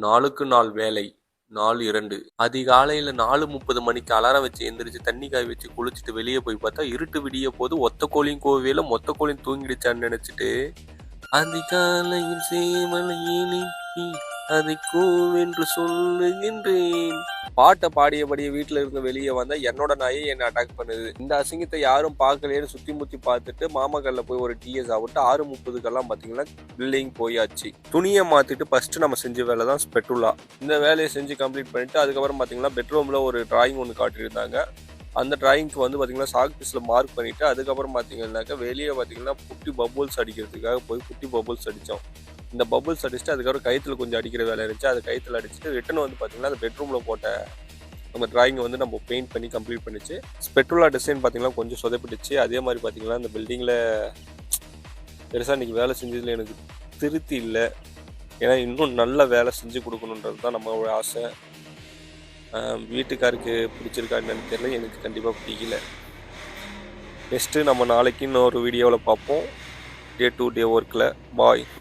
நாளுக்கு நாள் வேலை. நாள் 2. அதிகாலையில 4:30 மணிக்கு அலாரம் வச்சு எந்திரிச்சு தண்ணி காய வச்சு குளிச்சுட்டு வெளியே போய் பார்த்தா இருட்டு விடிய போது ஒத்த கோழியும் கோவில மொத்த கோழியும் தூங்கிடுச்சான்னு நினைச்சிட்டு அதிகாலையில் சேமலை எழுப்பி அதை கூவென்று சொல்லுகின்றேன். பாட்டை பாடியபடியே வீட்டுல இருந்து வெளியே வந்தா என்னோட நாயை என்னை அட்டாக் பண்ணுது. இந்த அசிங்கத்தை யாரும் பார்க்கலையேன்னு சுத்தி முத்தி பார்த்துட்டு மாமக்கல்ல போய் ஒரு டீயை சாப்பிட்டு 6:30க்கெல்லாம் பாத்தீங்கன்னா பில்டிங் போயாச்சு. துணியை மாத்திட்டு ஃபர்ஸ்ட் நம்ம செஞ்ச வேலை தான் ஸ்பெட்டுலா. இந்த வேலையை செஞ்சு கம்ப்ளீட் பண்ணிட்டு அதுக்கப்புறம் பாத்தீங்கன்னா பெட்ரூம்ல ஒரு டிராயிங் ஒன்று காட்டியிருந்தாங்க. அந்த டிராயிங்க்கு வந்து பார்த்தீங்கன்னா சாக் பீஸில் மார்க் பண்ணிவிட்டு அதுக்கப்புறம் பார்த்தீங்கன்னாக்கா வெளியே பார்த்தீங்கன்னா குட்டி பபுள்ஸ் அடிக்கிறதுக்காக போய் குட்டி பபுள்ஸ் அடித்தோம். இந்த பபுள்ஸ் அடிச்சுட்டு அதுக்கப்புறம் கயிற்றுல கொஞ்சம் அடிக்கிற வேலை இருந்துச்சு. அது கயிற்றுல அடிச்சுட்டு ரிட்டன் வந்து பார்த்தீங்கன்னா அந்த பெட்ரூமில் போட்ட நம்ம டிராயிங்கை வந்து நம்ம பெயிண்ட் பண்ணி கம்ப்ளீட் பண்ணிச்சு. ஸ்பெட்டுலா டிசைன் பார்த்தீங்கன்னா கொஞ்சம் சொதப்பிட்டுச்சு. அதே மாதிரி பார்த்தீங்கன்னா அந்த பில்டிங்கில் பெருசாக இன்றைக்கி வேலை செஞ்சதில் எனக்கு திருப்தி இல்லை. ஏன்னா இன்னும் நல்ல வேலை செஞ்சு கொடுக்கணுன்றது தான் நம்மளோட ஆசை. வீட்டுக்காருக்கு பிடிச்சிருக்கான்னு தெரியல, எனக்கு கண்டிப்பாக பிடிக்கல. நெக்ஸ்ட்டு நம்ம நாளைக்கு இன்னொரு வீடியோவில் பார்ப்போம். டே டு டே ஒர்க்கில். பாய்.